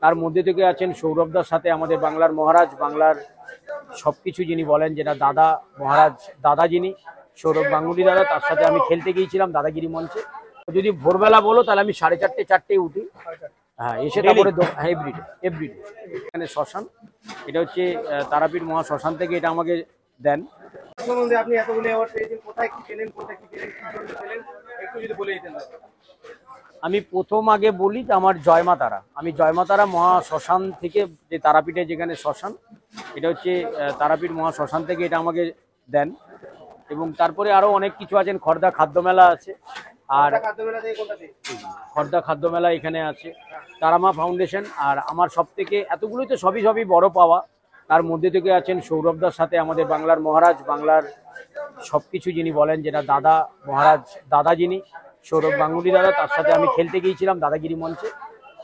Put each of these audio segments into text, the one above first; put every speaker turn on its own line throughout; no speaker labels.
তার মধ্যে থেকে আছেন সৌরভদার সাথে আমাদের বাংলার মহারাজ, বাংলার সবকিছু যিনি বলেন, যেটা দাদা মহারাজ, দাদা যিনি সৌরভ গাঙ্গুলি দাদা, তার সাথে আমি খেলতে গিয়েছিলাম দাদাগিরি মঞ্চে। যদি ভোরবেলা বলো তাহলে আমি 4:30-4টেই উঠি। হ্যাঁ, এসে তারপরে এভরিডে এখানে শ্মশান, এটা হচ্ছে তারাপীঠ মহা শ্মশান থেকে এটা আমাকে দেন।
আপনি এতগুলো অ্যাওয়ার্ড পেয়েছেন, কোথায় কি পেলেন, কোথায় কি পেলেন, কি জন্য পেলেন, একটু যদি বলে দিতেন।
আমি প্রথম আগে বলি যে আমার জয়মা তারা, আমি জয়মা তারা মহা শ্মশান থেকে, যে তারাপীঠে যেখানে শ্মশান, এটা হচ্ছে তারাপীঠ মহা শ্মশান থেকে এটা আমাকে দেন। এবং তারপরে আরো অনেক কিছু আছেন, খর্দা খাদ্য মেলা আছে, আর খর্দা খাদ্য মেলা এখানে আছে, তারামা ফাউন্ডেশন। আর আমার সব থেকে এতগুলোই তো সবই বড় পাওয়া, তার মধ্যে থেকে আছেন সৌরভদার সাথে আমাদের বাংলার মহারাজ, বাংলার সবকিছু যিনি বলেন, যেটা দাদা মহারাজ, দাদা যিনি সৌরভ গাঙ্গুলি দাদা, তার সাথে আমি খেলতে গিয়েছিলাম দাদাগিরি মঞ্চে।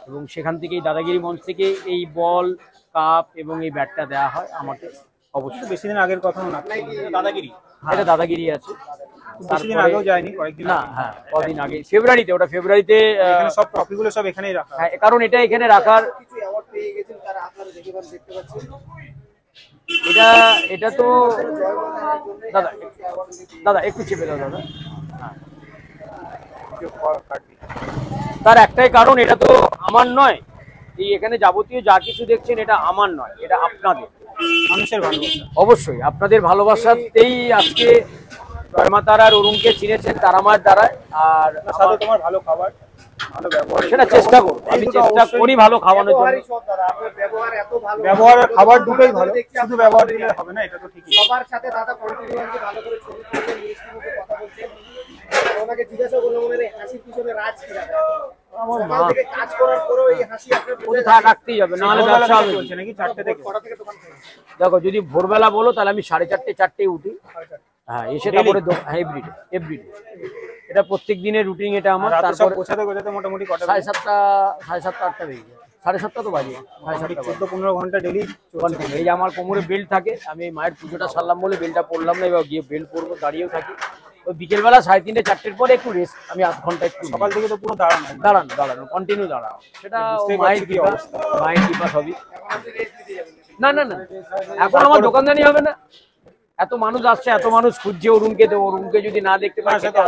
এবং সেখান থেকেই দাদাগিরি মঞ্চ থেকে এই বল, কাপ এবং এই ব্যাটটা দেওয়া হয় আমাকে। অবশ্যই
বেশি দিন আগের কথা না, দাদাগিরি,
এটা দাদাগিরি আছে,
বেশিদিন আগেও যায়নি, কয়েকদিন
না, হ্যাঁ কদিন আগে ফেব্রুয়ারিতে, ওটা ফেব্রুয়ারিতে
সব ট্রফিগুলো সব এখানেই রাখা।
হ্যাঁ, কারণ এটা এখানে রাখার
কিছু অ্যাওয়ার্ড পেয়ে গেছেন, তারা আপনারা দেখতে পাচ্ছেন।
এটা তো দাদা একটু চেপে দাও দাদা। তার একটাই কারণ, এটা তো আমার নয়, এই এখানে যাবতীয় যা কিছু দেখছেন এটা আমার নয়, এটা আপনাদের,
মানুষের ভালোবাসা।
অবশ্যই আপনাদের ভালোবাসাতেই আজকে জয়মা তারা আর অরুণকে চিনেছেন তারামার দ্বারায়। আর
সাথে তোমার ভালো খাবার, ভালো ব্যবহার,
সেটা চেষ্টা করবো, আমি চেষ্টা করি ভালো খাওয়ানোর জন্য।
ব্যবহার খাবার দুটোই ভালো, শুধু ব্যবহার দিলে হবে না, এটা তো ঠিকই। সবার সাথে দাদা কন্টিনিউয়াসলি ভালো করে ছবি তুলছেন, মিষ্টি মুখে কথা বলছেন। ওনাকে জিজ্ঞাসা করলাম ওনার হাসির পিছনে রাজ কি রাখা, আমার মা থেকে কাজ করার পরেও এই হাসি আপনার
কোথায় রাখতেই যাবে, নাহলে ব্যবসা হবে
চলছে নাকি 4টে থেকে?
দেখো, যদি ভোরবেলা বলো তাহলে আমি 4:30-4টেই উঠি। হ্যাঁ, এসে তারপরে এভরিডে এটা প্রত্যেক দিনের রুটিন এটা আমার। তারপর
গোছাতে মোটামুটি
7:30-8টা বেজে যায়, 7:30 তো বাজে,
14-15 ঘন্টা ডেলি।
এই যে আমার কোমরে বেল্ট থাকে, আমি মায়ের পুজোটা সারলাম বলে বেল্টটা পরলাম না, এবার গিয়ে বেল্ট পরবো, দাঁড়িয়েও থাকি। ওই বিকেলবেলা 3:30-4টের পরে একটু রেস্ট, আমি আধ ঘন্টা একটু।
সকাল থেকে তো পুরো দাঁড়ানো
কন্টিনিউ দাঁড়ানো, সেটা মায়ের কৃপা সবই। না, এখন আমার দোকানদানি হবে না, এত মানুষ আসছে, এত মানুষ খুঁজছে অরুণকে, তো অরুণকে যদি না দেখতে পাই সেটা